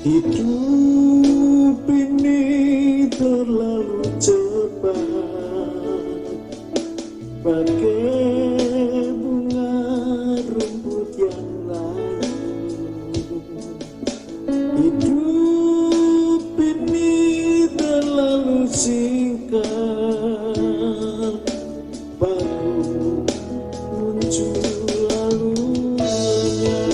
Hidup ini terlalu cepat, bagai bunga rumput yang layu. Hidup ini terlalu singkat, baru muncul lalu lenyap.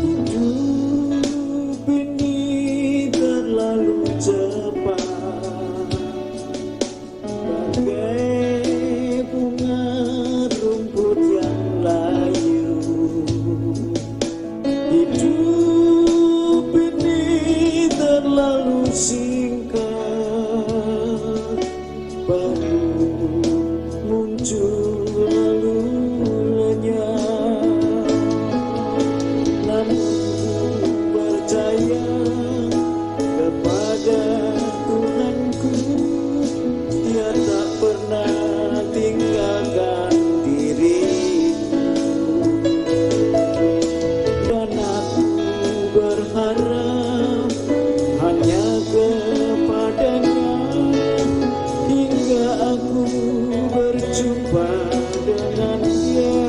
Hidup ini terlalu cepat, bagai bunga rumput yang layu. Hidup ini terlalu singkat, baru muncul lalu lenyap. Namun percaya kepada Tuhanku, Dia tak pernah tinggalkan diriku. Dan aku berharap hanya kepadanya, hingga aku berjumpa dengan Dia.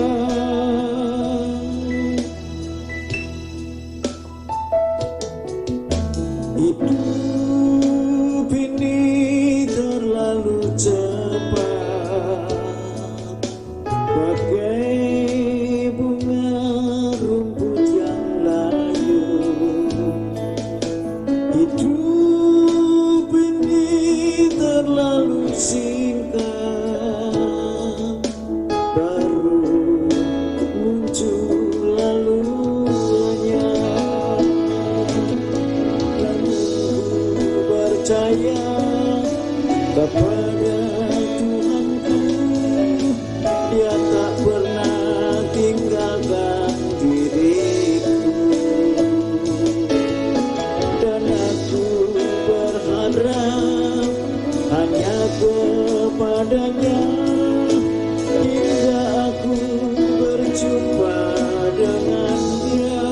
Hidup ini terlalu cepat, bagai bunga rumput yang layu. Hidup ini terlalu singkat, baru muncul lalu lenyap. Percaya kepada Tuhanku, Dia tak pernah tinggalkan diriku. Dan aku berharap hanya kepadanya, hingga aku berjumpa dengan Dia.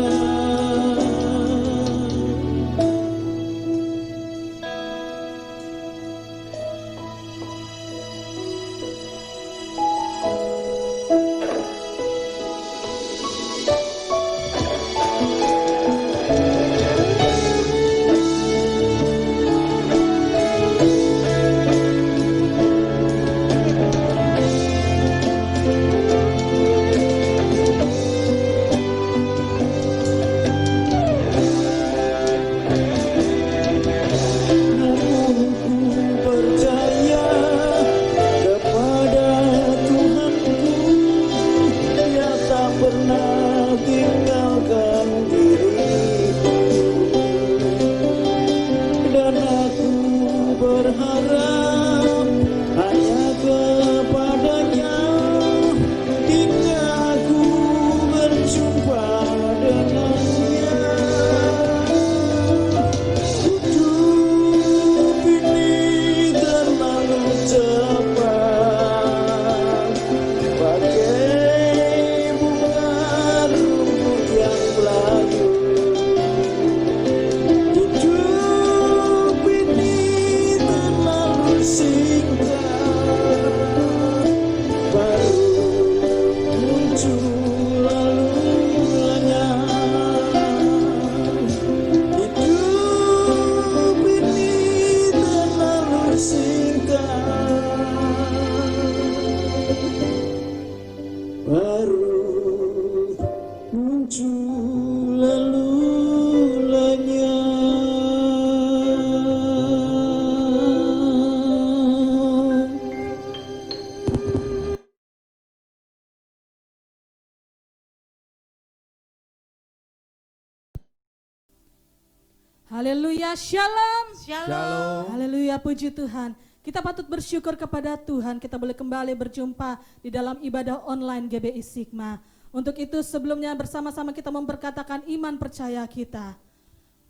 Haleluya, shalom. Shalom. Haleluya, puji Tuhan. Kita patut bersyukur kepada Tuhan, kita boleh kembali berjumpa di dalam ibadah online GBI Sigma. Untuk itu sebelumnya bersama-sama kita memperkatakan iman percaya kita.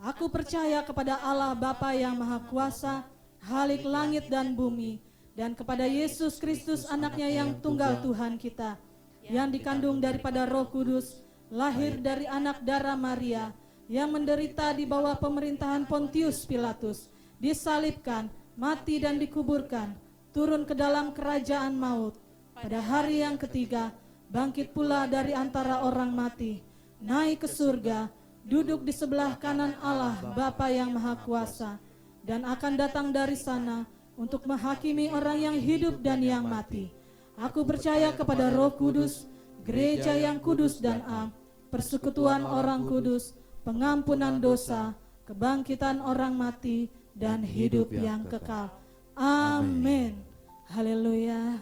Aku percaya kepada Allah Bapa yang Maha Kuasa, Khalik langit dan bumi, dan kepada Yesus Kristus anaknya yang tunggal Tuhan kita, yang dikandung daripada Roh Kudus, lahir dari anak darah Maria, yang menderita di bawah pemerintahan Pontius Pilatus, disalibkan, mati dan dikuburkan, turun ke dalam kerajaan maut. Pada hari yang ketiga, bangkit pula dari antara orang mati, naik ke surga, duduk di sebelah kanan Allah Bapa yang Maha Kuasa, dan akan datang dari sana untuk menghakimi orang yang hidup dan yang mati. Aku percaya kepada Roh Kudus, gereja yang kudus dan am, persekutuan orang kudus, pengampunan dosa, kebangkitan orang mati, dan hidup yang kekal. Amin. Haleluya.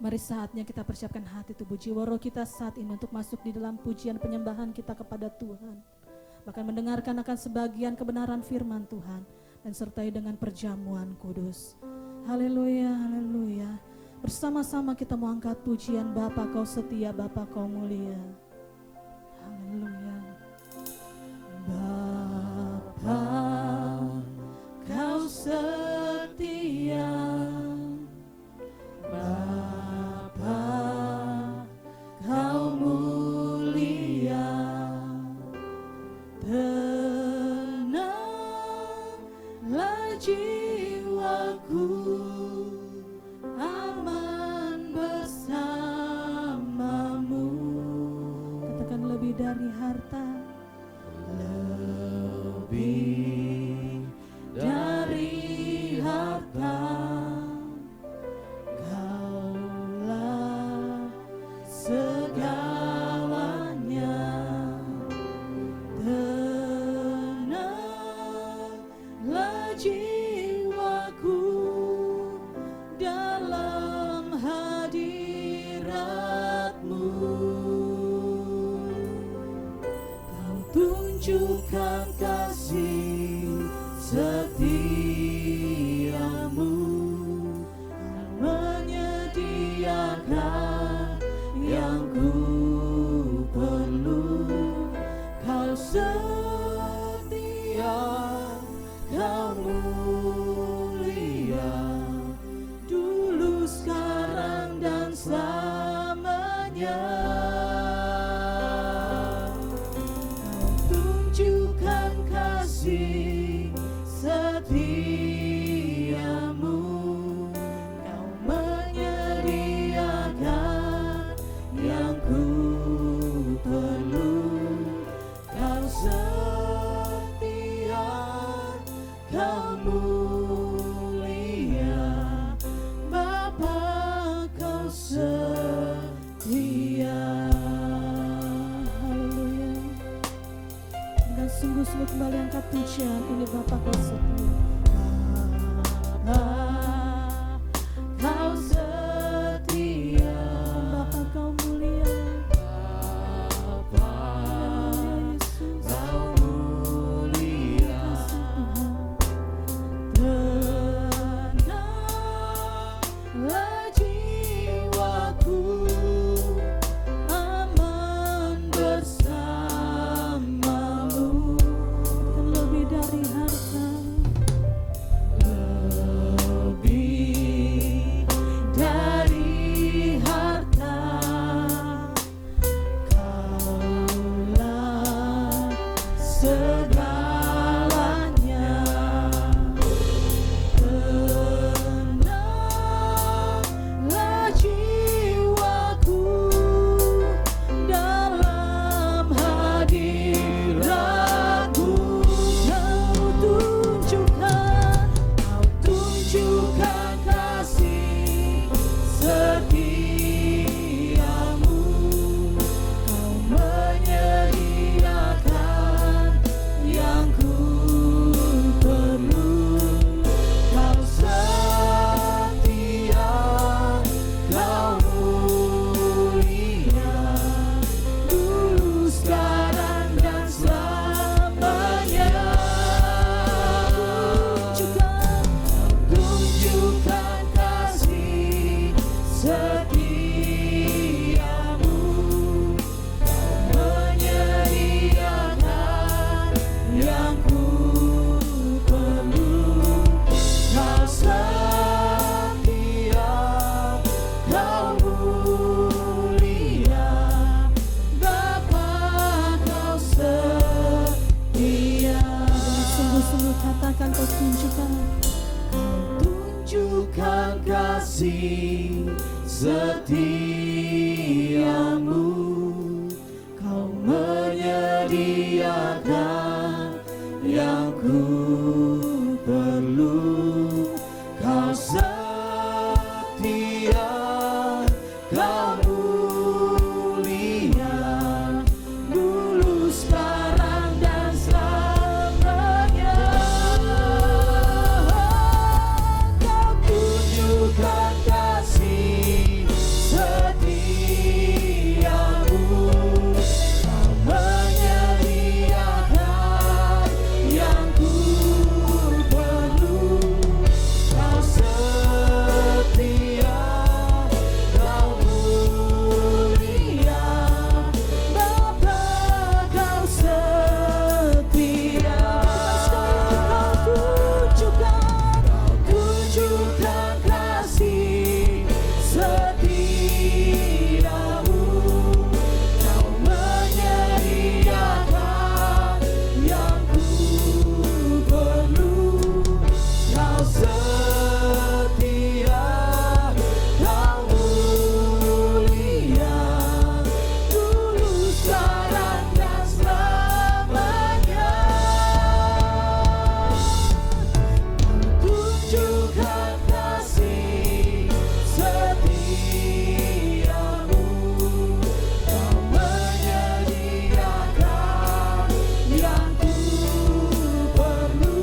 Mari saatnya kita persiapkan hati, tubuh, jiwa, roh kita saat ini untuk masuk di dalam pujian penyembahan kita kepada Tuhan. Bahkan mendengarkan akan sebagian kebenaran firman Tuhan dan sertai dengan perjamuan kudus. Haleluya, haleluya. Bersama-sama kita mau angkat pujian Bapa Kau setia, Bapa Kau mulia. Haleluya. Bapa Kau setia, Bapa Kau mulia. Tenanglah jiwaku, aman bersamamu. Katakan lebih dari harta, lebih dari harta, Kaulah segalanya. Tenanglah jiwaku dalam hadirat-Mu. Kau tunjukkan kasih setiamu, menyediakan yang ku perlu. Kau setia, Kau mulia, dulu, sekarang, dan selamanya. Kau tunjukkan kasih setiamu, Kau menyediakan yang ku perlu. Kau setia, Kau mulia, Bapa Kau setia. Haleluya. Dan sungguh-sungguh kembali angkat pujian ini, Bapa Kau setia. Bapa Kau setia, Bapa Kau mulia, Bapa Kau mulia. Tenanglah jiwaku, aman bersamamu. Dan lebih dari harta, lebih dari harta, Kaulah segalanya. Tenanglah jiwaku dalam hadirat-Mu. Kau tunjukkan kasih setiamu, Kau menyediakan kasih setiamu, kau menyediakan yang ku perlu. Kau setia, kau mulia, dulu, sekarang, dan selamanya. Kau tunjukkan kasih setiamu, kau menyediakan yang ku perlu. Kau setia, kau mulia, Bapa, kau setia. Kau tunjukkan kasih setiamu, kau menyediakan yang ku perlu. Kau setia, kau mulia, dulu, sekarang, dan selamanya. Kau tunjukkan kasih setiamu, kau menyediakan yang ku perlu.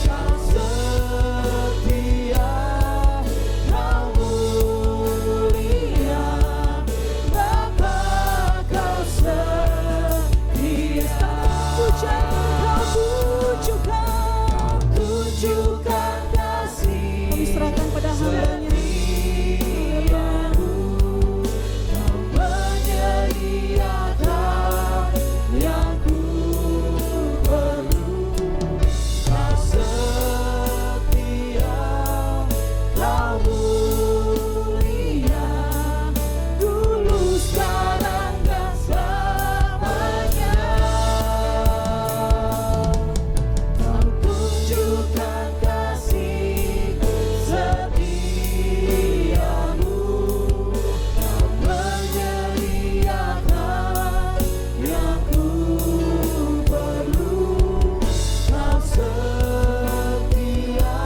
Kau setia, kau mulia, Bapa, kau setia. Kau tunjukkan kasih Kami serahkan pada hamba-Nya. setiamu, kau menyediakan yang ku perlu. Kau setia, kau mulia, dulu, sekarang, dan selamanya. Kau tunjukkan kasih setiamu, kau menyediakan yang ku perlu. Kau setia,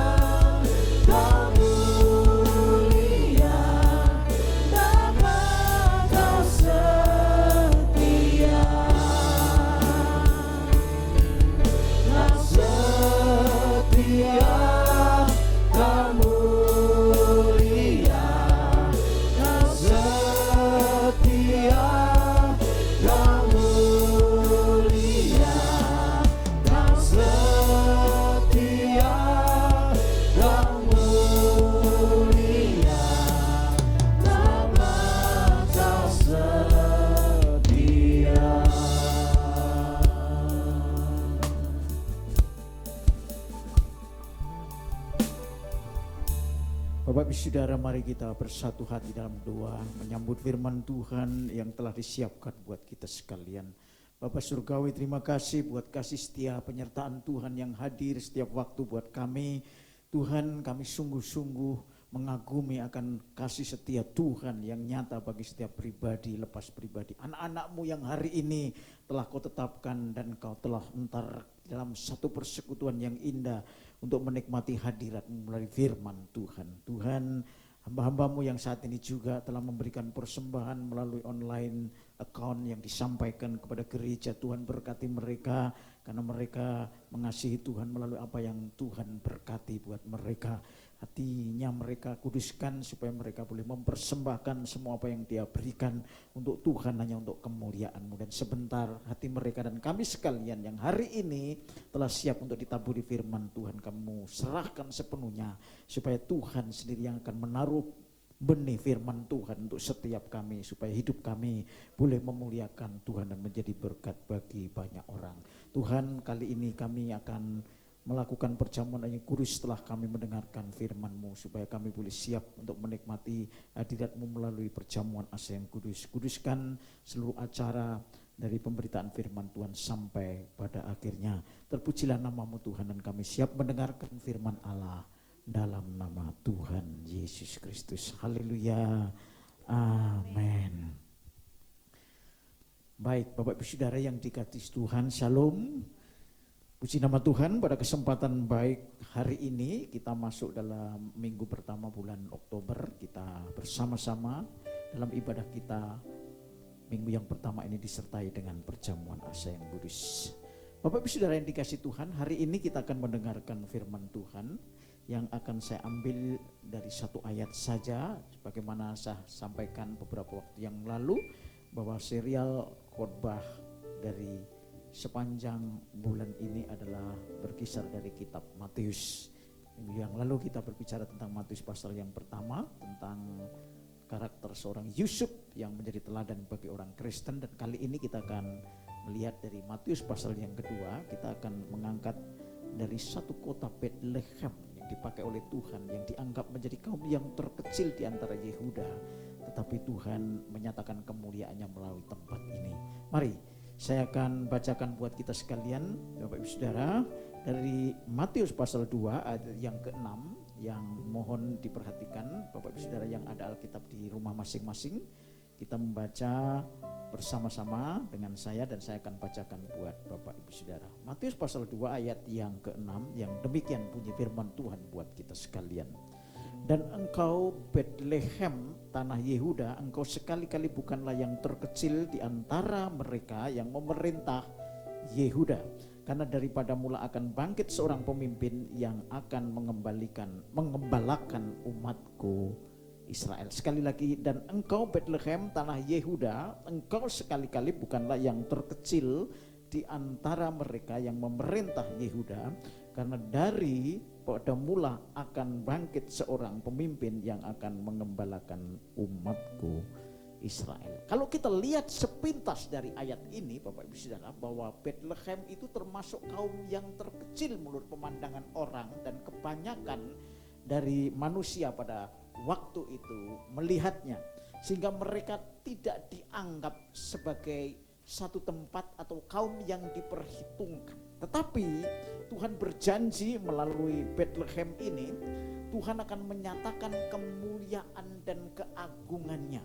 kau mulia, Bapa, kau setia. Kau setia, kau mulia, kau setia, kau mulia, kau setia, kau mulia, Bapa, kau setia. Bapak Ibu Saudara, mari kita bersatu hati dalam doa menyambut firman Tuhan yang telah disiapkan buat kita sekalian. Bapak Surgawi, terima kasih buat kasih setia penyertaan Tuhan yang hadir setiap waktu buat kami. Tuhan, kami sungguh-sungguh mengagumi akan kasih setia Tuhan yang nyata bagi setiap pribadi lepas pribadi. Anak-anak-Mu yang hari ini telah Kau tetapkan dan Kau telah entar dalam satu persekutuan yang indah untuk menikmati hadirat-Mu melalui firman Tuhan. Tuhan, hamba-hamba-Mu yang saat ini juga telah memberikan persembahan melalui online account yang disampaikan kepada gereja. Tuhan, berkati mereka karena mereka mengasihi Tuhan melalui apa yang Tuhan berkati buat mereka. Hatinya mereka kuduskan supaya mereka boleh mempersembahkan semua apa yang Dia berikan untuk Tuhan, hanya untuk kemuliaan-Mu. Dan sebentar hati mereka dan kami sekalian yang hari ini telah siap untuk ditaburi firman Tuhan, Kamu serahkan sepenuhnya supaya Tuhan sendiri yang akan menaruh benih firman Tuhan untuk setiap kami, supaya hidup kami boleh memuliakan Tuhan dan menjadi berkat bagi banyak orang. Tuhan, kali ini kami akan melakukan perjamuan yang kudus setelah kami mendengarkan firman-Mu, supaya kami boleh siap untuk menikmati hadirat-Mu melalui perjamuan asa yang kudus. Kuduskan seluruh acara dari pemberitaan firman Tuhan sampai pada akhirnya. Terpujilah nama-Mu Tuhan, dan kami siap mendengarkan firman Allah dalam nama Tuhan Yesus Kristus. Haleluya. Amin. Baik, Bapak Ibu Saudara yang dikasihi Tuhan, Shalom. Puji nama Tuhan, pada kesempatan baik hari ini kita masuk dalam minggu pertama bulan Oktober. Kita bersama-sama dalam ibadah kita minggu yang pertama ini disertai dengan perjamuan asa yang kudus. Bapak Ibu Saudara yang dikasihi Tuhan, hari ini kita akan mendengarkan firman Tuhan yang akan saya ambil dari satu ayat saja. Sebagaimana saya sampaikan beberapa waktu yang lalu, bahwa serial khotbah dari sepanjang bulan ini adalah berkisar dari kitab Matius. Minggu yang lalu kita berbicara tentang Matius pasal yang pertama, tentang karakter seorang Yusuf yang menjadi teladan bagi orang Kristen. Dan kali ini kita akan melihat dari Matius pasal yang kedua. Kita akan mengangkat dari satu kota Bethlehem yang dipakai oleh Tuhan, yang dianggap menjadi kaum yang terkecil di antara Yehuda, tetapi Tuhan menyatakan kemuliaannya melalui tempat ini. Mari saya akan bacakan buat kita sekalian, Bapak Ibu Saudara, dari Matius pasal 2 ayat yang ke-6, yang mohon diperhatikan Bapak Ibu Saudara yang ada Alkitab di rumah masing-masing. Kita membaca bersama-sama dengan saya dan saya akan bacakan buat Bapak Ibu Saudara. Matius pasal 2 ayat yang ke-6 yang demikian bunyi firman Tuhan buat kita sekalian. Dan engkau Bethlehem tanah Yehuda, engkau sekali-kali bukanlah yang terkecil di antara mereka yang memerintah Yehuda, karena daripada mula akan bangkit seorang pemimpin yang akan mengembalakan umatku Israel. Sekali lagi, dan engkau Bethlehem tanah Yehuda, engkau sekali-kali bukanlah yang terkecil di antara mereka yang memerintah Yehuda, karena dari pada mula akan bangkit seorang pemimpin yang akan mengembalakan umatku Israel. Kalau kita lihat sepintas dari ayat ini Bapak Ibu Saudara, bahwa Bethlehem itu termasuk kaum yang terkecil menurut pemandangan orang, dan kebanyakan dari manusia pada waktu itu melihatnya, sehingga mereka tidak dianggap sebagai satu tempat atau kaum yang diperhitungkan. Tetapi Tuhan berjanji melalui Bethlehem ini, Tuhan akan menyatakan kemuliaan dan keagungannya.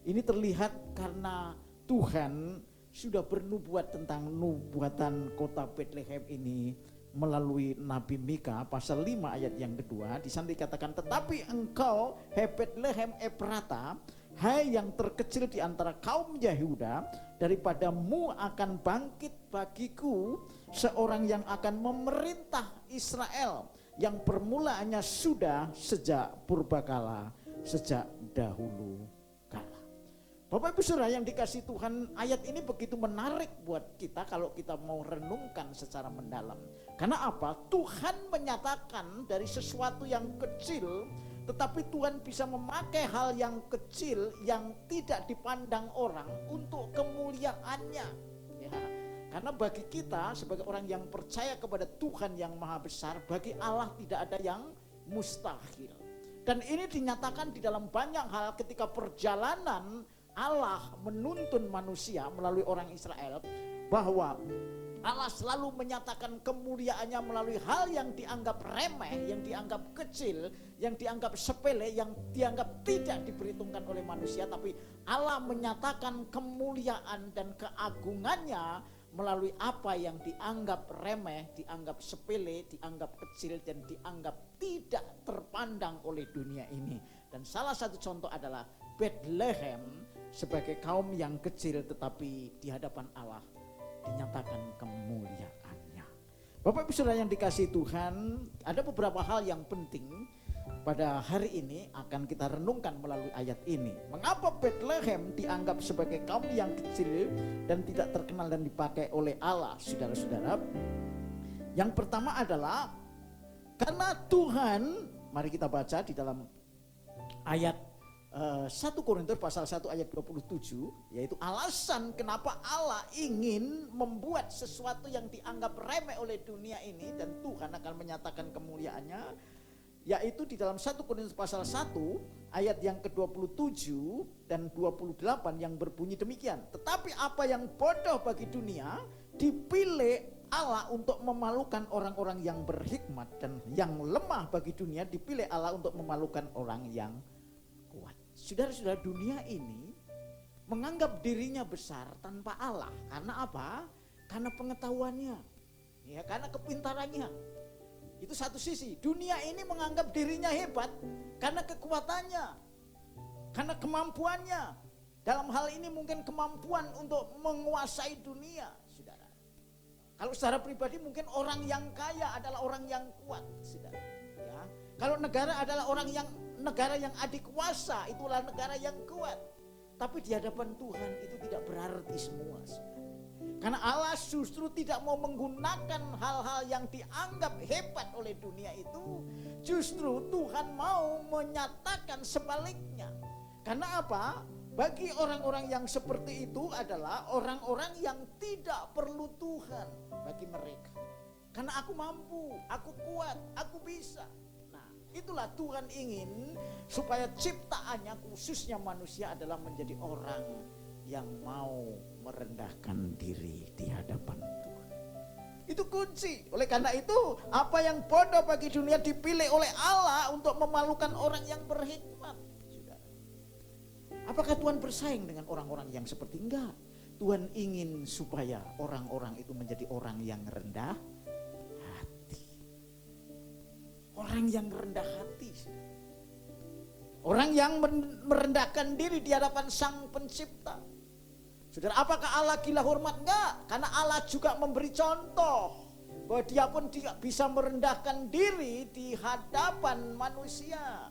Ini terlihat karena Tuhan sudah bernubuat tentang nubuatan kota Bethlehem ini melalui Nabi Mika pasal 5 ayat yang kedua. Di sana dikatakan, tetapi engkau hai Bethlehem Efrata, hai yang terkecil di antara kaum Yehuda, daripadamu akan bangkit bagiku seorang yang akan memerintah Israel, yang permulaannya sudah sejak purbakala, sejak dahulu kala. Bapak Ibu Saudara yang dikasihi Tuhan, ayat ini begitu menarik buat kita kalau kita mau renungkan secara mendalam. Karena apa? Tuhan menyatakan dari sesuatu yang kecil, tetapi Tuhan bisa memakai hal yang kecil yang tidak dipandang orang untuk kemuliaannya. Ya, karena bagi kita sebagai orang yang percaya kepada Tuhan yang maha besar, bagi Allah tidak ada yang mustahil. Dan ini dinyatakan di dalam banyak hal ketika perjalanan Allah menuntun manusia melalui orang Israel, bahwa Allah selalu menyatakan kemuliaannya melalui hal yang dianggap remeh, yang dianggap kecil, yang dianggap sepele, yang dianggap tidak diperhitungkan oleh manusia. Tapi Allah menyatakan kemuliaan dan keagungannya melalui apa yang dianggap remeh, dianggap sepele, dianggap kecil, dan dianggap tidak terpandang oleh dunia ini. Dan salah satu contoh adalah Bethlehem sebagai kaum yang kecil, tetapi di hadapan Allah dinyatakan kemuliaannya. Bapak Ibu Saudara yang dikasihi Tuhan, ada beberapa hal yang penting pada hari ini akan kita renungkan melalui ayat ini. Mengapa Bethlehem dianggap sebagai kaum yang kecil dan tidak terkenal dan dipakai oleh Allah, saudara-saudara? Yang pertama adalah karena Tuhan, mari kita baca di dalam ayat 1 Korintus pasal 1 ayat 27, yaitu alasan kenapa Allah ingin membuat sesuatu yang dianggap remeh oleh dunia ini dan Tuhan akan menyatakan kemuliaannya, yaitu di dalam 1 Korintus pasal 1 ayat yang ke-27 dan 28 yang berbunyi demikian. Tetapi apa yang bodoh bagi dunia dipilih Allah untuk memalukan orang-orang yang berhikmat dan yang lemah bagi dunia dipilih Allah untuk memalukan orang yang kuat. Saudara-saudara, dunia ini menganggap dirinya besar tanpa Allah. Karena apa? Karena pengetahuannya, ya, karena kepintarannya. Itu satu sisi. Dunia ini menganggap dirinya hebat karena kekuatannya, karena kemampuannya. Dalam hal ini mungkin kemampuan untuk menguasai dunia, saudara. Kalau secara pribadi mungkin orang yang kaya adalah orang yang kuat, saudara. Ya. Kalau negara adalah negara yang adikuasa, itulah negara yang kuat. Tapi di hadapan Tuhan itu tidak berarti semua, saudara. Karena Allah justru tidak mau menggunakan hal-hal yang dianggap hebat oleh dunia itu. Justru Tuhan mau menyatakan sebaliknya. Karena apa? Bagi orang-orang yang seperti itu adalah orang-orang yang tidak perlu Tuhan bagi mereka. Karena aku mampu, aku kuat, aku bisa. Nah, itulah Tuhan ingin supaya ciptaannya khususnya manusia adalah menjadi orang yang mau merendahkan diri di hadapan Tuhan. Itu kunci. Oleh karena itu, apa yang bodoh bagi dunia dipilih oleh Allah untuk memalukan orang yang berhikmat. Apakah Tuhan bersaing dengan orang-orang yang seperti enggak? Tuhan ingin supaya orang-orang itu menjadi orang yang rendah hati. Orang yang rendah hati. Orang yang merendahkan diri di hadapan Sang Pencipta. Saudara, apakah Allah gila hormat? Enggak. Karena Allah juga memberi contoh bahwa dia pun bisa merendahkan diri di hadapan manusia.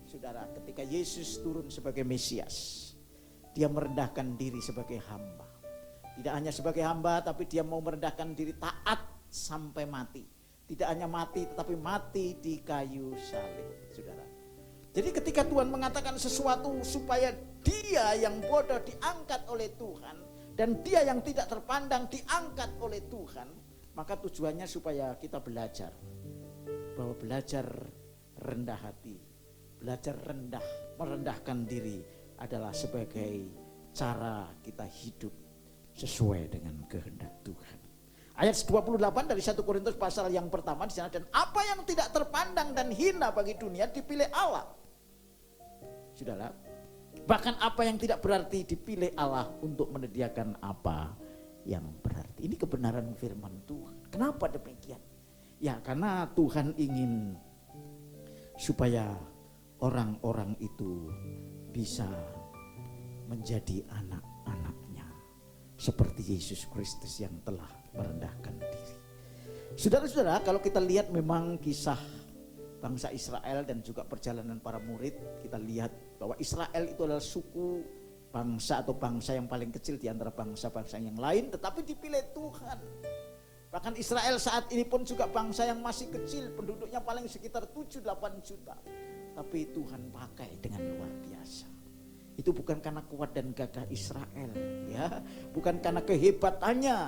Saudara, ketika Yesus turun sebagai Mesias, dia merendahkan diri sebagai hamba. Tidak hanya sebagai hamba, tapi dia mau merendahkan diri taat sampai mati. Tidak hanya mati, tetapi mati di kayu salib, saudara. Jadi ketika Tuhan mengatakan sesuatu supaya dia yang bodoh diangkat oleh Tuhan, dan dia yang tidak terpandang diangkat oleh Tuhan, maka tujuannya supaya kita belajar. Bahwa belajar rendah hati, belajar merendahkan diri adalah sebagai cara kita hidup sesuai dengan kehendak Tuhan. Ayat 28 dari 1 Korintus pasal yang pertama di sana, dan apa yang tidak terpandang dan hina bagi dunia dipilih Allah. Saudara, bahkan apa yang tidak berarti dipilih Allah untuk menyediakan apa yang berarti. Ini kebenaran firman Tuhan. Kenapa demikian? Ya, karena Tuhan ingin supaya orang-orang itu bisa menjadi anak-anaknya seperti Yesus Kristus yang telah merendahkan diri. Saudara-saudara, kalau kita lihat memang kisah bangsa Israel dan juga perjalanan para murid, kita lihat bahwa Israel itu adalah suku bangsa atau bangsa yang paling kecil di antara bangsa-bangsa yang lain, tetapi dipilih Tuhan. Bahkan Israel saat ini pun juga bangsa yang masih kecil, penduduknya paling sekitar 7-8 juta. Tapi Tuhan pakai dengan luar biasa. Itu bukan karena kuat dan gagah Israel, ya, bukan karena kehebatannya,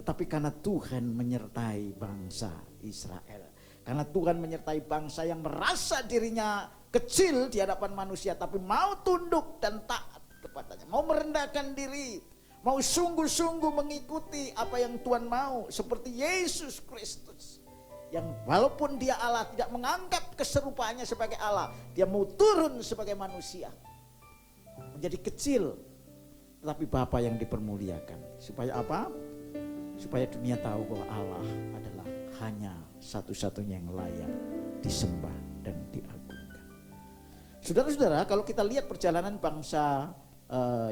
tetapi karena Tuhan menyertai bangsa Israel. Karena Tuhan menyertai bangsa yang merasa dirinya kecil di hadapan manusia, tapi mau tunduk dan taat kepadanya, mau merendahkan diri, mau sungguh-sungguh mengikuti apa yang Tuhan mau, seperti Yesus Kristus. Yang walaupun dia Allah tidak menganggap keserupaannya sebagai Allah, dia mau turun sebagai manusia, menjadi kecil, tetapi Bapa yang dipermuliakan. Supaya apa? Supaya dunia tahu bahwa Allah adalah hanya satu-satunya yang layak disembah dan diagungkan. Saudara-saudara, kalau kita lihat perjalanan bangsa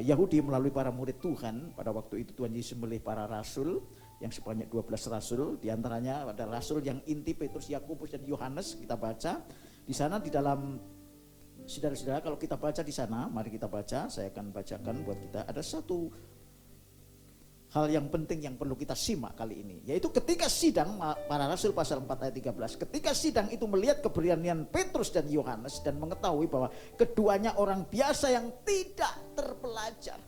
Yahudi melalui para murid Tuhan, pada waktu itu Tuhan Yesus memilih para rasul yang sebanyak 12 rasul, diantaranya ada rasul yang inti Petrus, Yakobus dan Yohanes. Kita baca di sana di dalam, saudara-saudara, kalau kita baca di sana, mari kita baca, saya akan bacakan buat kita. Ada satu hal yang penting yang perlu kita simak kali ini, yaitu ketika sidang, para rasul pasal 4 ayat 13, ketika sidang itu melihat keberanian Petrus dan Yohanes dan mengetahui bahwa keduanya orang biasa yang tidak terpelajar,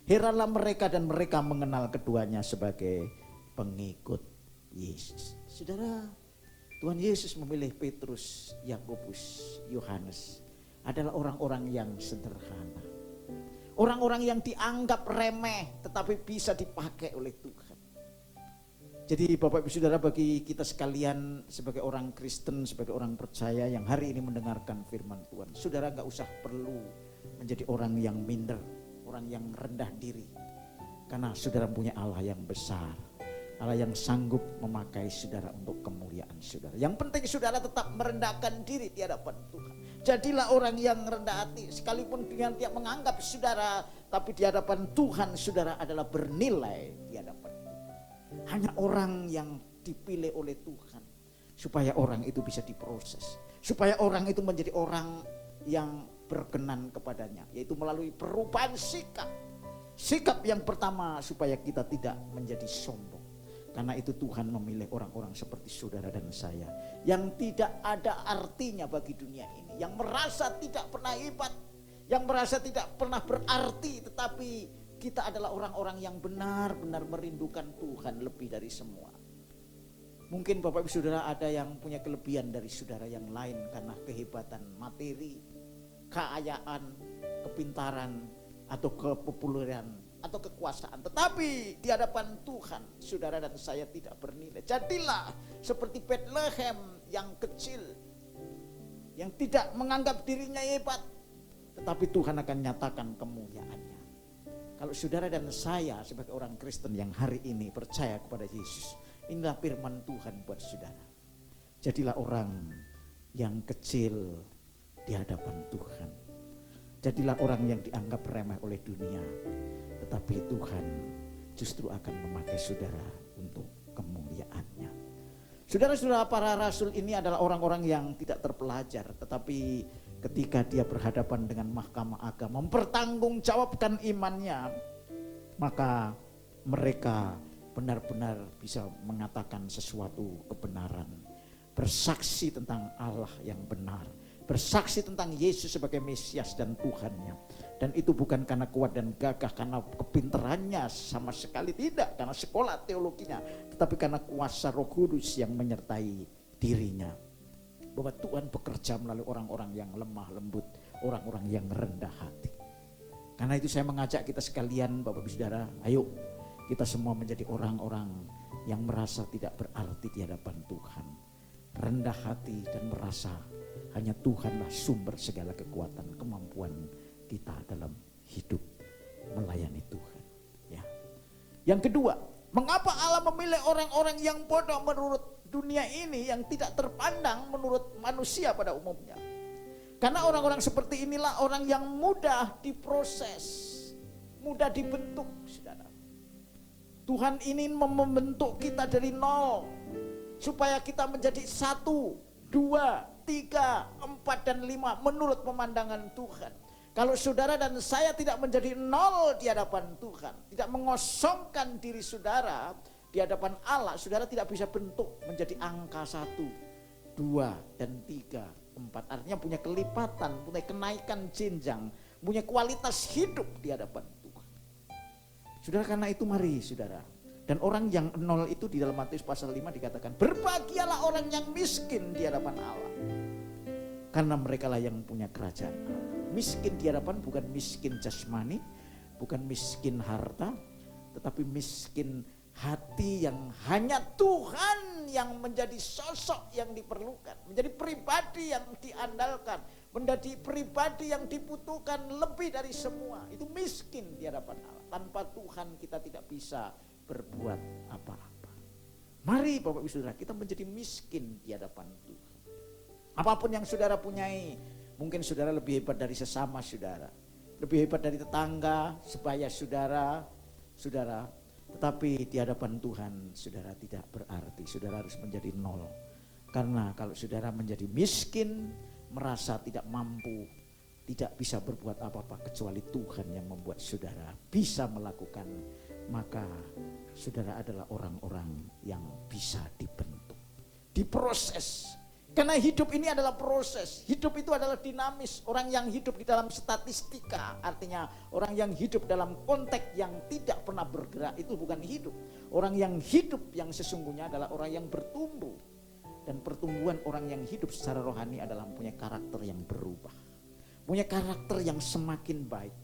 heranlah mereka dan mereka mengenal keduanya sebagai pengikut Yesus. Saudara, Tuhan Yesus memilih Petrus, Yakobus, Yohanes adalah orang-orang yang sederhana. Orang-orang yang dianggap remeh tetapi bisa dipakai oleh Tuhan. Jadi Bapak Ibu Saudara, bagi kita sekalian sebagai orang Kristen, sebagai orang percaya yang hari ini mendengarkan firman Tuhan, saudara gak usah perlu menjadi orang yang minder, orang yang rendah diri. Karena saudara punya Allah yang besar, Allah yang sanggup memakai saudara untuk kemuliaan saudara. Yang penting saudara tetap merendahkan diri di hadapan Tuhan. Jadilah orang yang rendah hati, sekalipun dengan tidak menganggap saudara, tapi di hadapan Tuhan saudara adalah bernilai di hadapan. Hanya orang yang dipilih oleh Tuhan supaya orang itu bisa diproses, supaya orang itu menjadi orang yang berkenan kepadanya, yaitu melalui perubahan sikap. Sikap yang pertama supaya kita tidak menjadi sombong. Karena itu Tuhan memilih orang-orang seperti saudara dan saya yang tidak ada artinya bagi dunia ini, yang merasa tidak pernah hebat, yang merasa tidak pernah berarti, tetapi kita adalah orang-orang yang benar-benar merindukan Tuhan lebih dari semua. Mungkin Bapak Ibu Saudara ada yang punya kelebihan dari saudara yang lain karena kehebatan materi, keayaan, kepintaran, atau kepopuleran, atau kekuasaan. Tetapi di hadapan Tuhan, saudara dan saya tidak bernilai. Jadilah seperti Bethlehem yang kecil, yang tidak menganggap dirinya hebat, tetapi Tuhan akan nyatakan kemuliaannya. Kalau saudara dan saya sebagai orang Kristen yang hari ini percaya kepada Yesus, inilah firman Tuhan buat saudara. Jadilah orang yang kecil di hadapan Tuhan. Jadilah orang yang dianggap remeh oleh dunia, tetapi Tuhan justru akan memakai saudara untuk kemuliaannya. Saudara-saudara, para rasul ini adalah orang-orang yang tidak terpelajar, tetapi ketika dia berhadapan dengan mahkamah agama, mempertanggungjawabkan imannya, maka mereka benar-benar bisa mengatakan sesuatu kebenaran, bersaksi tentang Allah yang benar, bersaksi tentang Yesus sebagai Mesias dan Tuhannya. Dan itu bukan karena kuat dan gagah, karena kepintarannya sama sekali tidak, karena sekolah teologinya, tetapi karena kuasa Roh Kudus yang menyertai dirinya. Bahwa Tuhan bekerja melalui orang-orang yang lemah lembut, orang-orang yang rendah hati. Karena itu saya mengajak kita sekalian, Bapak Ibu Saudara, ayo kita semua menjadi orang-orang yang merasa tidak berarti di hadapan Tuhan. Rendah hati dan merasa hanya Tuhanlah sumber segala kekuatan, kemampuan kita dalam hidup melayani Tuhan. Ya. Yang kedua, mengapa Allah memilih orang-orang yang bodoh menurut dunia ini, yang tidak terpandang menurut manusia pada umumnya? Karena orang-orang seperti inilah orang yang mudah diproses, mudah dibentuk, saudara. Tuhan ingin membentuk kita dari nol, supaya kita menjadi 1, 2, 3, 4, dan 5 menurut pemandangan Tuhan. Kalau saudara dan saya tidak menjadi nol di hadapan Tuhan, tidak mengosongkan diri saudara di hadapan Allah, saudara tidak bisa bentuk menjadi angka 1, 2, dan 3, 4. Artinya punya kelipatan, punya kenaikan jenjang, punya kualitas hidup di hadapan Tuhan. Saudara, karena itu mari saudara. Dan orang yang nol itu di dalam Matius pasal 5 dikatakan, berbahagialah orang yang miskin di hadapan Allah, karena mereka lah yang punya kerajaan Allah. Miskin di hadapan bukan miskin jasmani, bukan miskin harta, tetapi miskin hati yang hanya Tuhan yang menjadi sosok yang diperlukan, menjadi pribadi yang diandalkan, menjadi pribadi yang dibutuhkan lebih dari semua. Itu miskin di hadapan Allah. Tanpa Tuhan kita tidak bisa berbuat apa-apa. Mari Bapak Ibu Saudara, kita menjadi miskin di hadapan Tuhan. Apapun yang saudara punyai, mungkin saudara lebih hebat dari sesama saudara, lebih hebat dari tetangga, sebaya saudara, tetapi di hadapan Tuhan saudara tidak berarti. Saudara harus menjadi nol. Karena kalau saudara menjadi miskin, merasa tidak mampu, tidak bisa berbuat apa-apa kecuali Tuhan yang membuat saudara bisa melakukan, maka saudara adalah orang-orang yang bisa dibentuk, diproses. Karena hidup ini adalah proses, hidup itu adalah dinamis. Orang yang hidup di dalam statistika, artinya orang yang hidup dalam konteks yang tidak pernah bergerak, itu bukan hidup. Orang yang hidup yang sesungguhnya adalah orang yang bertumbuh. Dan pertumbuhan orang yang hidup secara rohani adalah punya karakter yang berubah, punya karakter yang semakin baik,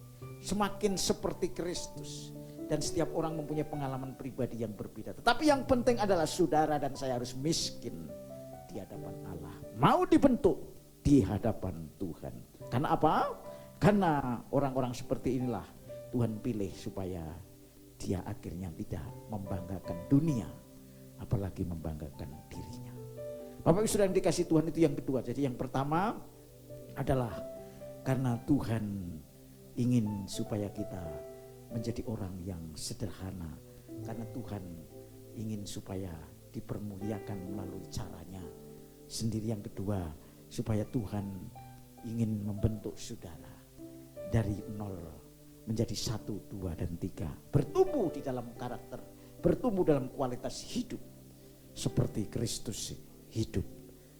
semakin seperti Kristus. Dan setiap orang mempunyai pengalaman pribadi yang berbeda. Tetapi yang penting adalah saudara dan saya harus miskin di hadapan Allah. Mau dibentuk di hadapan Tuhan. Karena apa? Karena orang-orang seperti inilah Tuhan pilih supaya dia akhirnya tidak membanggakan dunia, apalagi membanggakan dirinya. Bapak Ibu Saudara yang dikasih Tuhan, itu yang kedua. Jadi yang pertama adalah karena Tuhan ingin supaya kita menjadi orang yang sederhana. Karena Tuhan ingin supaya dipermuliakan melalui caranya sendiri. Yang kedua, supaya Tuhan ingin membentuk saudara dari 0 menjadi 1, 2, dan 3. Bertumbuh di dalam karakter, bertumbuh dalam kualitas hidup seperti Kristus hidup.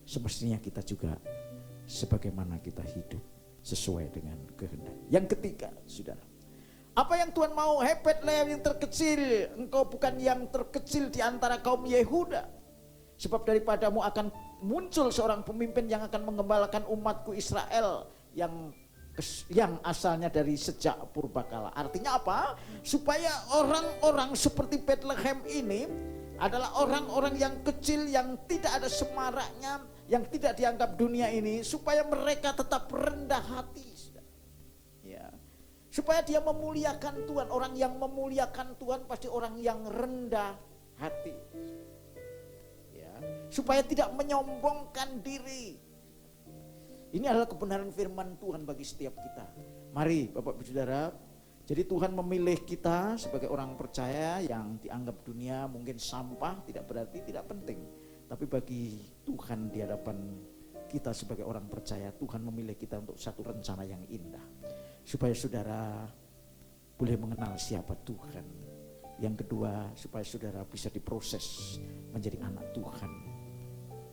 Semestinya kita juga sebagaimana kita hidup sesuai dengan kehendak. Yang ketiga, saudara, apa yang Tuhan mau? Hai Betlehem yang terkecil, engkau bukan yang terkecil di antara kaum Yehuda, sebab daripadamu akan muncul seorang pemimpin yang akan mengembalakan umatku Israel yang asalnya dari sejak purbakala. Artinya apa? Supaya orang-orang seperti Betlehem ini adalah orang-orang yang kecil, yang tidak ada semaraknya, yang tidak dianggap dunia ini, supaya mereka tetap rendah hati. Ya. Supaya dia memuliakan Tuhan. Orang yang memuliakan Tuhan pasti orang yang rendah hati. Ya. Supaya tidak menyombongkan diri. Ini adalah kebenaran firman Tuhan bagi setiap kita. Mari Bapak Ibu Saudara, jadi Tuhan memilih kita sebagai orang percaya yang dianggap dunia mungkin sampah, tidak berarti, tidak penting. Tapi bagi Tuhan di hadapan kita sebagai orang percaya, Tuhan memilih kita untuk satu rencana yang indah. Supaya saudara boleh mengenal siapa Tuhan. Yang kedua, supaya saudara bisa diproses menjadi anak Tuhan.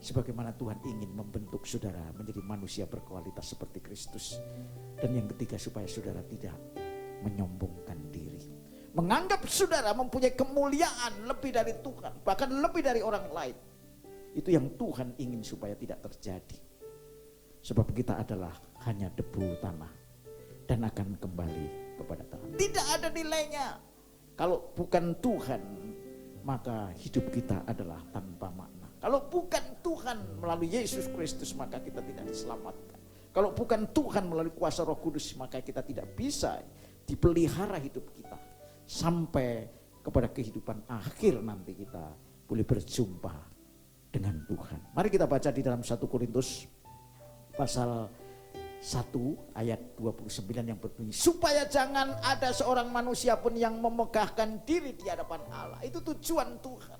Sebagaimana Tuhan ingin membentuk saudara menjadi manusia berkualitas seperti Kristus. Dan yang ketiga, supaya saudara tidak menyombongkan diri. Menganggap saudara mempunyai kemuliaan lebih dari Tuhan, bahkan lebih dari orang lain. Itu yang Tuhan ingin supaya tidak terjadi. Sebab kita adalah hanya debu tanah dan akan kembali kepada tanah. Tidak ada nilainya. Kalau bukan Tuhan, maka hidup kita adalah tanpa makna. Kalau bukan Tuhan melalui Yesus Kristus, maka kita tidak diselamatkan. Kalau bukan Tuhan melalui kuasa Roh Kudus, maka kita tidak bisa dipelihara hidup kita sampai kepada kehidupan akhir nanti kita boleh berjumpa dengan Tuhan. Mari kita baca di dalam 1 Korintus pasal 1 ayat 29 yang berbunyi, supaya jangan ada seorang manusia pun yang memegahkan diri di hadapan Allah. Itu tujuan Tuhan.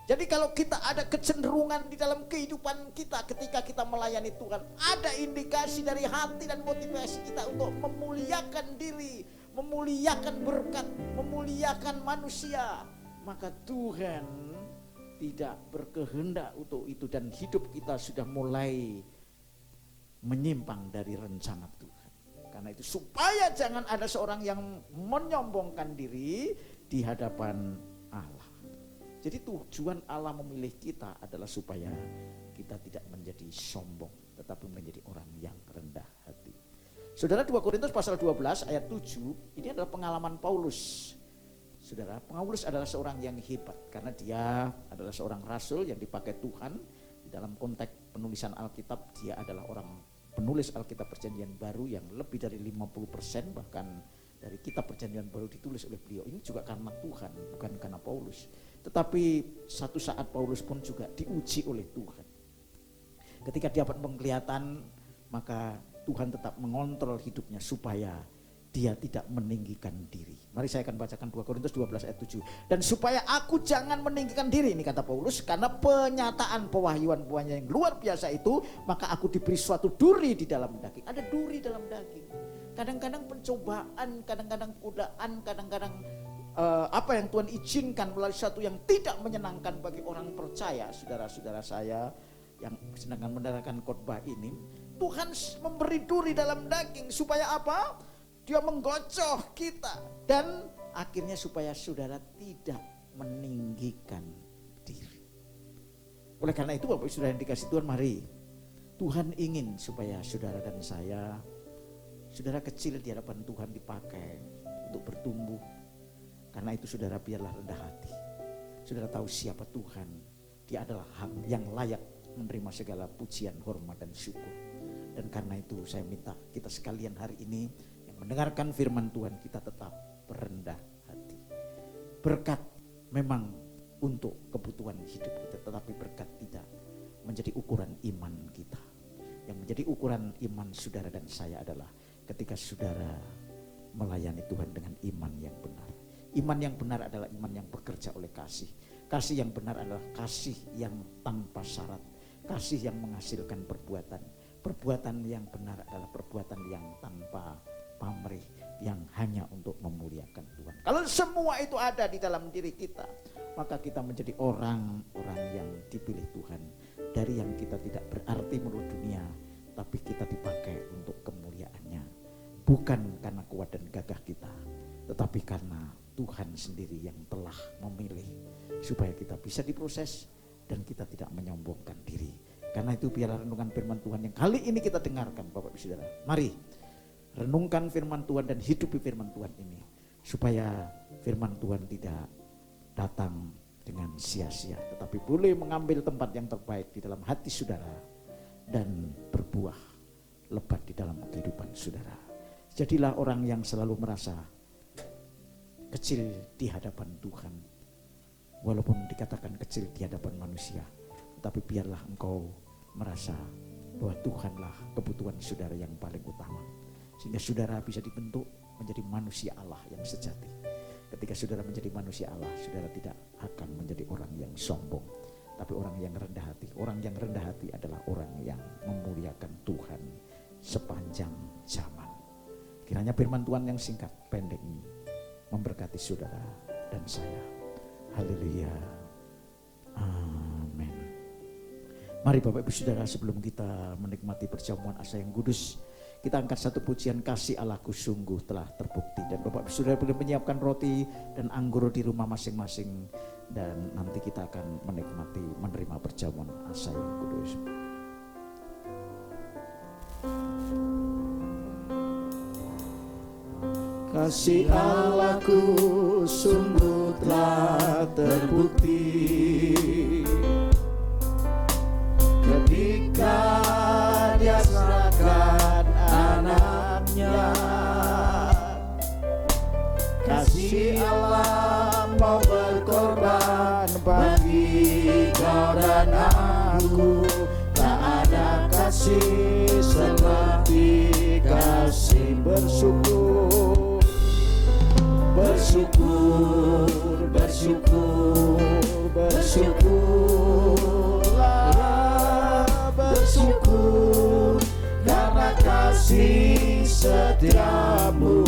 Jadi kalau kita ada kecenderungan di dalam kehidupan kita ketika kita melayani Tuhan, ada indikasi dari hati dan motivasi kita untuk memuliakan diri, memuliakan berkat, memuliakan manusia, maka Tuhan tidak berkehendak untuk itu dan hidup kita sudah mulai menyimpang dari rencana Tuhan. Karena itu supaya jangan ada seorang yang menyombongkan diri di hadapan Allah. Jadi tujuan Allah memilih kita adalah supaya kita tidak menjadi sombong, tetapi menjadi orang yang rendah hati. Saudara, 2 Korintus pasal 12 ayat 7, ini adalah pengalaman Paulus. Saudara, Paulus adalah seorang yang hebat karena dia adalah seorang rasul yang dipakai Tuhan. Di dalam konteks penulisan Alkitab, dia adalah orang penulis Alkitab Perjanjian Baru yang lebih dari 50% bahkan dari kitab Perjanjian Baru ditulis oleh beliau. Ini juga karena Tuhan, bukan karena Paulus. Tetapi satu saat Paulus pun juga diuji oleh Tuhan. Ketika dia dapat penglihatan, maka Tuhan tetap mengontrol hidupnya supaya dia tidak meninggikan diri. Mari saya akan bacakan 2 Korintus 12 ayat 7. Dan supaya aku jangan meninggikan diri, ini kata Paulus, karena penyataan pewahyuan-pewahyuan yang luar biasa itu, maka aku diberi suatu duri di dalam daging. Ada duri dalam daging. Kadang-kadang pencobaan, kadang-kadang godaan, kadang-kadang apa yang Tuhan izinkan melalui satu yang tidak menyenangkan bagi orang percaya. Saudara-saudara saya yang sedang mendengarkan khotbah ini, Tuhan memberi duri dalam daging supaya apa? Dia menggocoh kita dan akhirnya supaya saudara tidak meninggikan diri. Oleh karena itu Bapak Saudara yang dikasih Tuhan, mari Tuhan ingin supaya saudara dan saya, saudara kecil di hadapan Tuhan, dipakai untuk bertumbuh Karena itu saudara biarlah rendah hati. Saudara tahu siapa Tuhan. Dia adalah yang layak menerima segala pujian, hormat dan syukur. Dan karena itu saya minta kita sekalian hari ini yang mendengarkan firman Tuhan, kita tetap berendah hati. Berkat memang untuk kebutuhan hidup kita, tetapi berkat tidak menjadi ukuran iman kita. Yang menjadi ukuran iman saudara dan saya adalah ketika saudara melayani Tuhan dengan iman yang benar. Iman yang benar adalah iman yang bekerja oleh kasih. Kasih yang benar adalah kasih yang tanpa syarat. Kasih yang menghasilkan perbuatan. Perbuatan yang benar adalah perbuatan yang tanpa pamrih, yang hanya untuk memuliakan Tuhan. Kalau semua itu ada di dalam diri kita, maka kita menjadi orang-orang yang dipilih Tuhan. Dari yang kita tidak berarti menurut dunia, tapi kita dipakai untuk kemuliaannya. Bukan karena kuat dan gagah kita, tetapi karena Tuhan sendiri yang telah memilih supaya kita bisa diproses dan kita tidak menyombongkan diri. Karena itu biarlah renungan firman Tuhan yang kali ini kita dengarkan, Bapak Ibu Saudara. Mari renungkan firman Tuhan dan hidupi firman Tuhan ini, supaya firman Tuhan tidak datang dengan sia-sia, tetapi boleh mengambil tempat yang terbaik di dalam hati saudara dan berbuah lebat di dalam kehidupan saudara. Jadilah orang yang selalu merasa kecil di hadapan Tuhan, walaupun dikatakan kecil di hadapan manusia, tetapi biarlah engkau merasa bahwa Tuhanlah kebutuhan saudara yang paling utama, sehingga saudara bisa dibentuk menjadi manusia Allah yang sejati. Ketika saudara menjadi manusia Allah, saudara tidak akan menjadi orang yang sombong, tapi orang yang rendah hati. Orang yang rendah hati adalah orang yang memuliakan Tuhan sepanjang zaman. Kiranya firman Tuhan yang singkat, pendek ini memberkati saudara dan saya. Haleluya. Amin. Mari Bapak Ibu Saudara, sebelum kita menikmati perjamuan asa yang kudus, kita angkat satu pujian, kasih Allahku sungguh telah terbukti. Dan Bapak Ibu Saudara boleh menyiapkan roti dan anggur di rumah masing-masing. Dan nanti kita akan menikmati, menerima perjamuan asa yang kudus. Kasih Allahku sungguh telah terbukti ketika Dia serahkan anaknya. Kasih Allah mau berkorban bagi kau dan aku. Tak ada kasih seperti kasih bersyukur. Bersyukur, bersyukur, bersyukurlah, bersyukur karena kasih setiamu.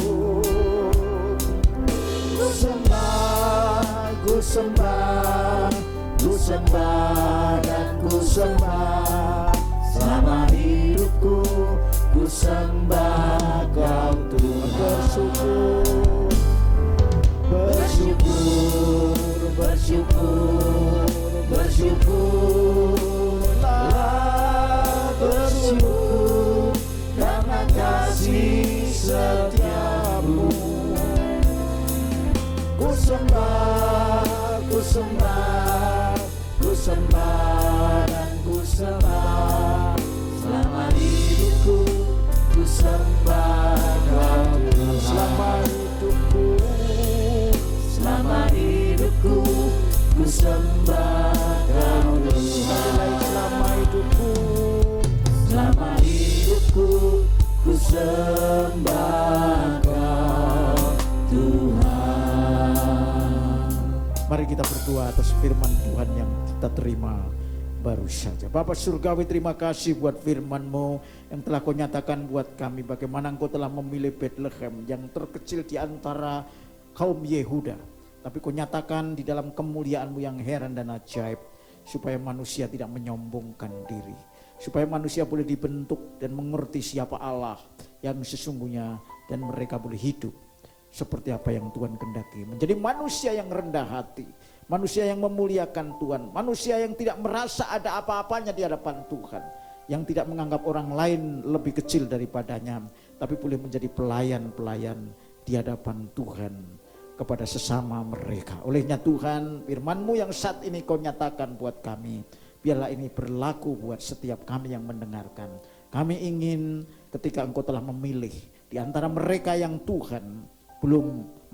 Ku sembah, ku sembah, ku sembah dan ku sembah. Selama hidupku ku sembah kau Tuhan. Bersyukur, bersyukur, bersyukurlah, bersyukur karena kasih setiamu. Ku sembah, ku sembah, ku sembah dan ku sembah. Selama hidupku ku sembah kau Tuhan. Selama hidupku, selama hidupku ku sembah kau Tuhan. Selama hidupku, selama hidupku ku sembah kau Tuhan. Mari kita berdoa atas firman Tuhan yang kita terima baru saja. Bapa Surgawi, terima kasih buat firman-Mu yang telah Kau nyatakan buat kami, bagaimana Engkau telah memilih Bethlehem yang terkecil di antara kaum Yehuda, tapi Kau nyatakan di dalam kemuliaan-Mu yang heran dan ajaib, supaya manusia tidak menyombongkan diri, supaya manusia boleh dibentuk dan mengerti siapa Allah yang sesungguhnya, dan mereka boleh hidup seperti apa yang Tuhan kehendaki, menjadi manusia yang rendah hati, manusia yang memuliakan Tuhan, manusia yang tidak merasa ada apa-apanya di hadapan Tuhan, yang tidak menganggap orang lain lebih kecil daripadanya, tapi boleh menjadi pelayan-pelayan di hadapan Tuhan, kepada sesama mereka. Olehnya Tuhan, firman-Mu yang saat ini Kau nyatakan buat kami, biarlah ini berlaku buat setiap kami yang mendengarkan. Kami ingin ketika Engkau telah memilih di antara mereka yang Tuhan belum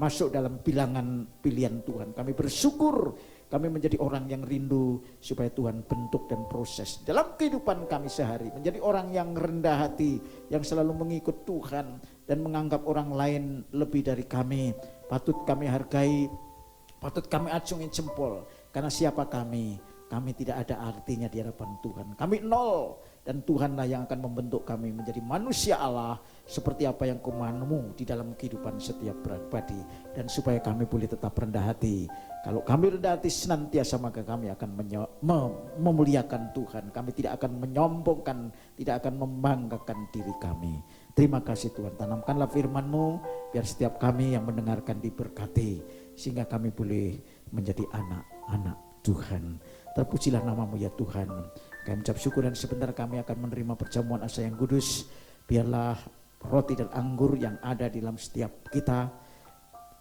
masuk dalam bilangan pilihan Tuhan, kami bersyukur kami menjadi orang yang rindu supaya Tuhan bentuk dan proses dalam kehidupan kami sehari, menjadi orang yang rendah hati, yang selalu mengikut Tuhan dan menganggap orang lain lebih dari kami. Patut kami hargai, patut kami acungin jempol, karena siapa kami? Kami tidak ada artinya di hadapan Tuhan. Kami nol, dan Tuhanlah yang akan membentuk kami menjadi manusia Allah seperti apa yang Kau mau di dalam kehidupan setiap pribadi. Dan supaya kami boleh tetap rendah hati. Kalau kami rendah hati senantiasa, maka kami akan memuliakan Tuhan. Kami tidak akan menyombongkan, tidak akan membanggakan diri kami. Terima kasih Tuhan, tanamkanlah firman-Mu biar setiap kami yang mendengarkan diberkati, sehingga kami boleh menjadi anak-anak Tuhan. Terpujilah nama-Mu ya Tuhan. Kami ucap syukur dan sebentar kami akan menerima perjamuan asa yang kudus. Biarlah roti dan anggur yang ada di dalam setiap kita,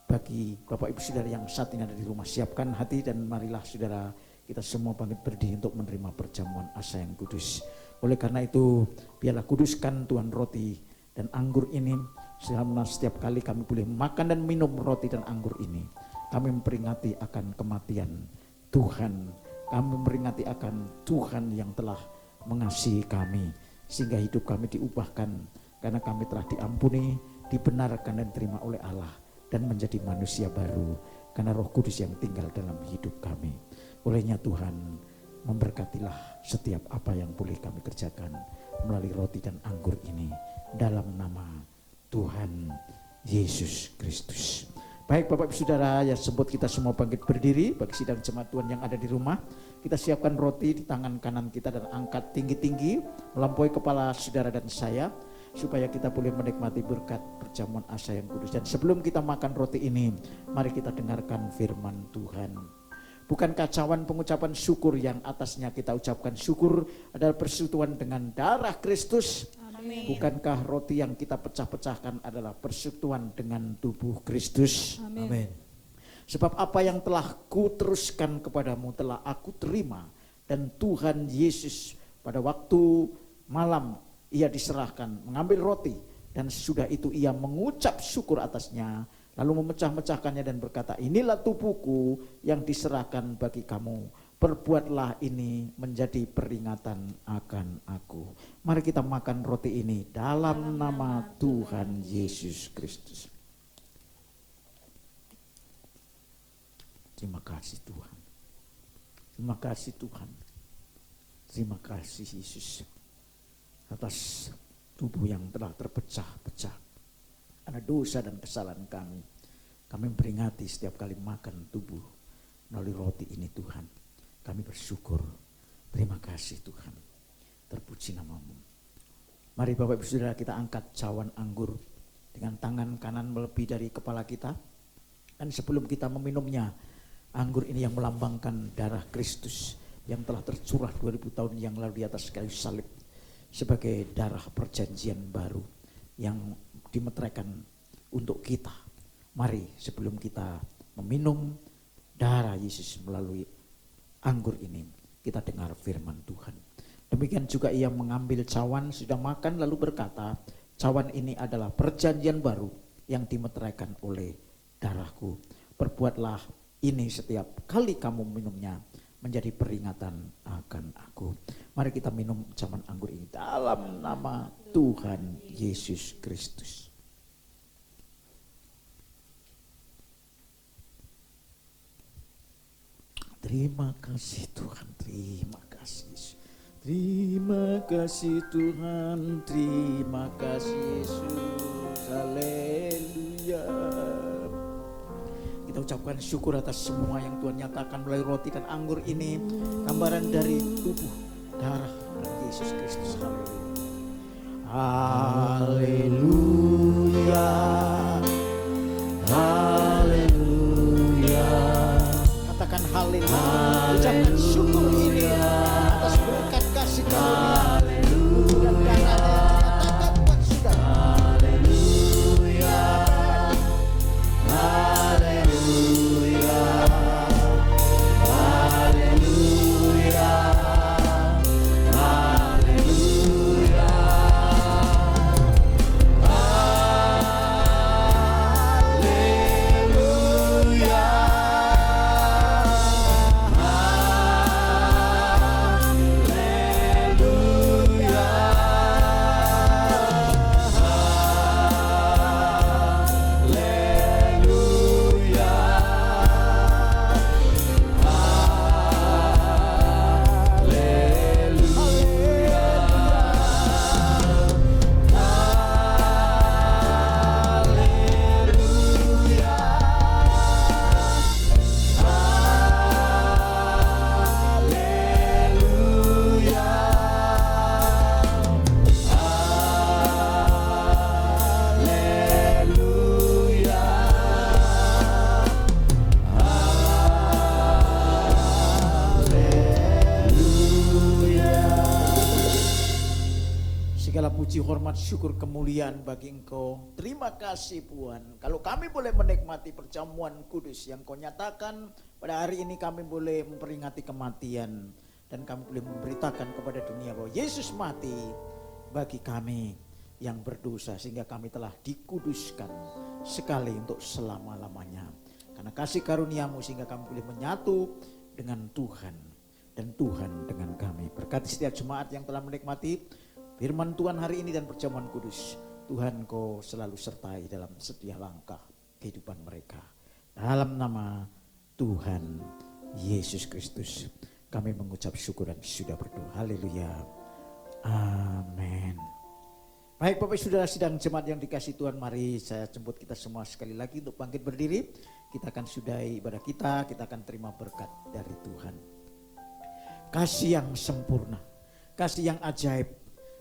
bagi Bapak Ibu Saudara yang saat ini ada di rumah, siapkan hati dan marilah saudara kita semua bangkit berdiri untuk menerima perjamuan asa yang kudus. Oleh karena itu biarlah kuduskan Tuhan roti dan anggur ini, selama setiap kali kami boleh makan dan minum roti dan anggur ini, kami memperingati akan kematian Tuhan. Kami memperingati akan Tuhan yang telah mengasihi kami, sehingga hidup kami diubahkan karena kami telah diampuni, dibenarkan dan diterima oleh Allah, dan menjadi manusia baru karena Roh Kudus yang tinggal dalam hidup kami. Olehnya Tuhan, memberkatilah setiap apa yang boleh kami kerjakan melalui roti dan anggur ini, dalam nama Tuhan Yesus Kristus. Baik Bapak Ibu Saudara, ya sebut kita semua bangkit berdiri. Bagi sidang jemaat Tuhan yang ada di rumah, kita siapkan roti di tangan kanan kita dan angkat tinggi-tinggi melampaui kepala saudara dan saya, supaya kita boleh menikmati berkat perjamuan asa yang kudus. Dan sebelum kita makan roti ini, mari kita dengarkan firman Tuhan. Bukan kacauan pengucapan syukur yang atasnya kita ucapkan syukur adalah persekutuan dengan darah Kristus. Amin. Bukankah roti yang kita pecah-pecahkan adalah persekutuan dengan tubuh Kristus? Amin. Sebab apa yang telah kuteruskan kepadamu telah aku terima, dan Tuhan Yesus pada waktu malam ia diserahkan mengambil roti, dan sesudah itu ia mengucap syukur atasnya, lalu memecah-mecahkannya dan berkata, inilah tubuhku yang diserahkan bagi kamu. Perbuatlah ini menjadi peringatan akan aku. Mari kita makan roti ini dalam nama Tuhan Yesus Kristus. Terima kasih Tuhan. Terima kasih Tuhan. Terima kasih Yesus atas tubuh yang telah terpecah-pecah karena dosa dan kesalahan kami. Kami memperingati setiap kali makan tubuh melalui roti ini Tuhan. Kami bersyukur. Terima kasih Tuhan. Terpuji nama-Mu. Mari Bapak Ibu Saudara, kita angkat cawan anggur dengan tangan kanan melebihi dari kepala kita. Dan sebelum kita meminumnya, anggur ini yang melambangkan darah Kristus yang telah tercurah 2000 tahun yang lalu di atas kayu salib, sebagai darah perjanjian baru yang dimeteraikan untuk kita. Mari sebelum kita meminum darah Yesus melalui anggur ini, kita dengar firman Tuhan. Demikian juga ia mengambil cawan sudah makan lalu berkata, cawan ini adalah perjanjian baru yang dimeteraikan oleh darahku. Perbuatlah ini setiap kali kamu minumnya menjadi peringatan akan aku. Mari kita minum cawan anggur ini dalam nama Tuhan Yesus Kristus. Terima kasih Tuhan, terima kasih Yesus. Terima kasih Tuhan, terima kasih Yesus. Haleluya. Kita ucapkan syukur atas semua yang Tuhan nyatakan melalui roti dan anggur ini, gambaran dari tubuh darah Yesus Kristus. Haleluya. Haleluya. Katakan haleluya. Ucapkan syukur ini atas berkat kasih karunia dan darah yang dinyatakan buat saudara. Haleluya. Haleluya. Segala puji, hormat, syukur, kemuliaan bagi Engkau. Terima kasih Tuhan. Kalau kami boleh menikmati perjamuan kudus yang Kau nyatakan pada hari ini, kami boleh memperingati kematian. Dan kami boleh memberitakan kepada dunia bahwa Yesus mati bagi kami yang berdosa. Sehingga kami telah dikuduskan sekali untuk selama-lamanya. Karena kasih karuniamu sehingga kami boleh menyatu dengan Tuhan. Dan Tuhan dengan kami. Berkati setiap jemaat yang telah menikmati firman Tuhan hari ini dan perjamuan kudus. Tuhan Kau selalu sertai dalam setiap langkah kehidupan mereka. Dalam nama Tuhan Yesus Kristus kami mengucap syukur dan sudah berdoa. Haleluya. Amin. Baik Bapak Saudara sidang jemaat yang dikasihi Tuhan, mari saya jemput kita semua sekali lagi untuk bangkit berdiri. Kita akan sudahi ibadah kita akan terima berkat dari Tuhan. Kasih yang sempurna, kasih yang ajaib,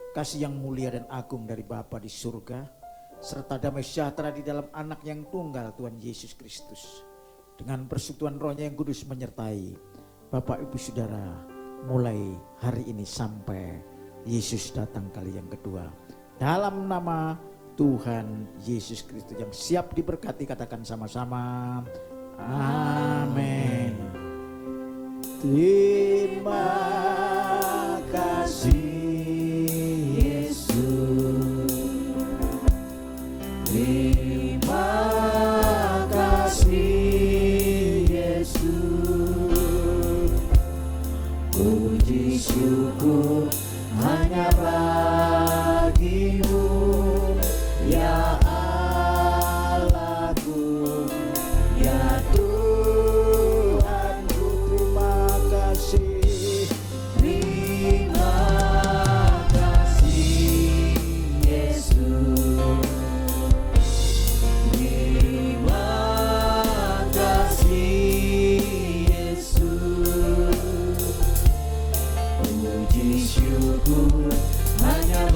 kasih yang mulia dan agung dari Bapa di surga, serta damai sejahtera di dalam anak yang tunggal Tuhan Yesus Kristus, dengan persekutuan Roh-Nya yang kudus menyertai Bapak Ibu Saudara mulai hari ini sampai Yesus datang kali yang kedua. Dalam nama Tuhan Yesus Kristus yang siap diberkati, katakan sama-sama amin. Terima kasih syukur hanya bagimu ya Allahku, ya Tuhanku. Terima kasih, terima kasih Yesus, terima kasih Yesus. Puji syukur hanya